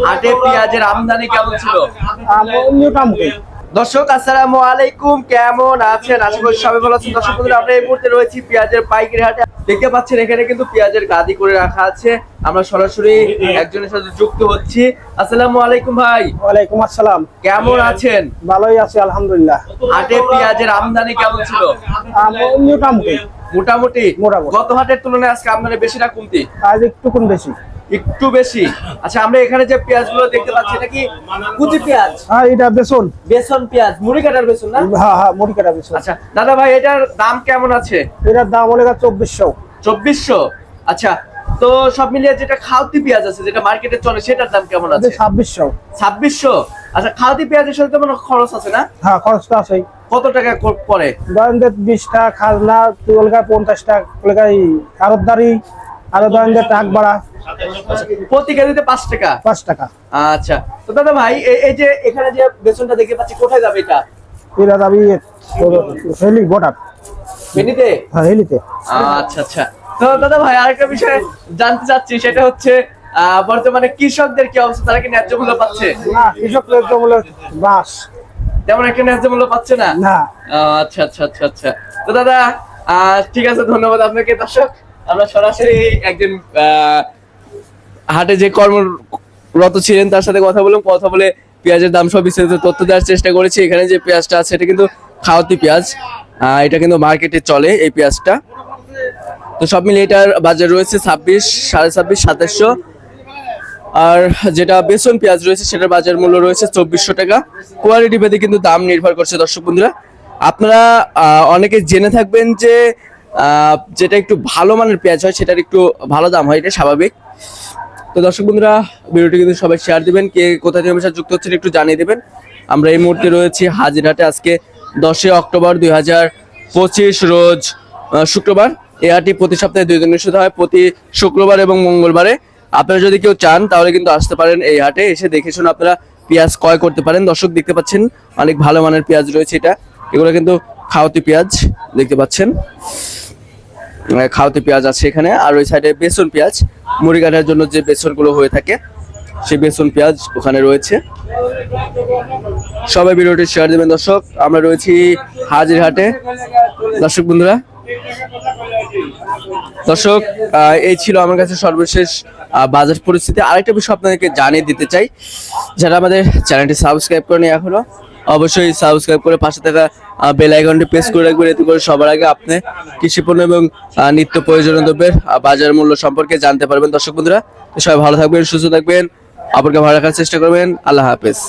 হাটে পেঁয়াজের আমদানি কেমন ছিল? মোটামুটি। দর্শক আসসালামু আলাইকুম, কেমন আছেন? আশা করি সবাই ভালো আছেন। দর্শক বন্ধুরা, আমরা এই মুহূর্তে রয়েছি পেঁয়াজের পাইকারি হাটে। দেখতে পাচ্ছেন এখানে কিন্তু পেঁয়াজের গাদি করে রাখা আছে। আমরা সরাসরি একজনের সাথে যুক্ত হচ্ছি। আসসালামু আলাইকুম ভাই। ওয়ালাইকুম আসসালাম। কেমন আছেন? ভালোই আছি আলহামদুলিল্লাহ। হাটে পেঁয়াজের আমদানি কেমন ছিল? মোটামুটি। মোটামুটি। মোটামুটি। গত হাটের তুলনায় আজকে আমদানি বেশি না কমতি? আজ একটুকুন বেশি। একটু বেশি। আচ্ছা, আমরা এখানে যে পেঁয়াজগুলো দেখতে পাচ্ছি এটা কি কুচি পেঁয়াজ? হ্যাঁ, এটা বেসন। বেসন পেঁয়াজ, মুড়ি কাটার বেসন না? হ্যাঁ হ্যাঁ, মুড়ি কাটা বেসন। আচ্ছা দাদা ভাই, এটার দাম কেমন আছে? এটার দাম হলে 2400। 2400। আচ্ছা, তো সব মিলিয়ে যেটা খাওতি পেঁয়াজ আছে, যেটা মার্কেটে চলে, সেটার দাম কেমন আছে? 2600। 2600। আচ্ছা, খাওতি পেঁয়াজের সাথে তো কোনো খরচ আছে না? হ্যাঁ, খরচটা আছে। কত টাকা পড়ে? ধরেন 20 টাকা খাজনা, 50 টাকা আরতদারি, আরো ধরেন টাক ভাড়া। প্রতি কেজিতে 5 টাকা? 5 টাকা। আচ্ছা, তো দাদা ভাই এই যে এখানে যে বেসনটা দেখতে পাচ্ছি, কোথায় যাবে এটা? এটা দাবি হেলি বর্ডার। বেনিতে? হ্যাঁ, হেলিতে। আচ্ছা আচ্ছা। তো দাদা ভাই, আরেকটা বিষয় জানতে চাচ্ছি, সেটা হচ্ছে বর্তমানে কৃষকদের কি অবস্থা? তারা কি ন্যায্য মূল্য পাচ্ছে? না, কৃষক ন্যায্য মূল্য বাস তেমন একটা ন্যায্য মূল্য পাচ্ছে না? না। আচ্ছা আচ্ছা আচ্ছা আচ্ছা। তো দাদা ঠিক আছে, ধন্যবাদ আপনাকে। দর্শক, আমরা সরাসরি একজন হাটে যে কর্মরত ছিলেন তার সাথে কথা বলে পেঁয়াজের দাম সব বিস্তারিত তথ্য দেওয়ার চেষ্টা করেছি। এখানে যে পেঁয়াজটা আছে এটা কিন্তু খাওয়াতি পেঁয়াজ, এটা কিন্তু মার্কেটে চলে এই পেঁয়াজটা। তো সব মিলিয়ে এটার বাজার রয়েছে 26, 26.5, 2700। আর যেটা বেসন পেঁয়াজ রয়েছে সেটার বাজার মূল্য রয়েছে 2400 টাকা। কোয়ালিটি ভেদে কিন্তু দাম নির্ভর করছে। দর্শক বন্ধুরা, আপনারা অনেকে জেনে থাকবেন যে যেটা একটু ভালো মানের পেঁয়াজ হয় সেটার একটু ভালো দাম হয়, এটা স্বাভাবিক। তো দর্শক বন্ধুরা, ভিডিওটি কিন্তু সবাই শেয়ার দিবেন। কে কোথা থেকে আমার সাথে যুক্ত হচ্ছেন একটু জানিয়ে দেবেন। আমরা এই মুহূর্তে রয়েছি হাজিরহাটে। আজকে 10 অক্টোবর 2025 রোজ শুক্রবার। এই হাটটি প্রতি সপ্তাহে 2 দিন অনুষ্ঠিত হয়, প্রতি শুক্রবার এবং মঙ্গলবারে। আপনারা যদি কেউ চান তাহলে কিন্তু আসতে পারেন এই হাটে, এসে দেখে শুনে আপনারা পেঁয়াজ ক্রয় করতে পারেন। দর্শক দেখতে পাচ্ছেন অনেক ভালো মানের পেঁয়াজ রয়েছে। এগুলো কিন্তু খাওয়াতি পেঁয়াজ দেখতে পাচ্ছেন, খাওয়াতি পেঁয়াজ আছে এখানে। আর ওই সাইডে বেসন পেঁয়াজ, মুড়ি কাটার জন্য যে বেসন গুলো হয়ে থাকে সেই বেসন পেঁয়াজ ওখানে রয়েছে। সবাই ভিডিওটি শেয়ার দেবেন। দর্শক, আমরা রয়েছি হাজিরহাটে। দর্শক বন্ধুরা, দর্শক এই ছিল আমার কাছে সর্বশেষ বাজার পরিস্থিতি। আরেকটা বিষয় আপনাদেরকে জানিয়ে দিতে চাই, যারা আমাদের চ্যানেলটি সাবস্ক্রাইব করেনি এখনো, অবশ্যই সাবস্ক্রাইব করে পাশে থাকা বেল আইকনটি প্রেস করে রাখবেন। এতে করে সবার আগে আপনি কৃষিপণ্য এবং নিত্য প্রয়োজনীয় দ্রব্যের বাজার মূল্য সম্পর্কে জানতে পারবেন। দর্শক বন্ধুরা, সবাই ভালো থাকবেন, সুস্থ থাকবেন, অপরকে ভালো রাখার চেষ্টা করবেন। আল্লাহ হাফেজ।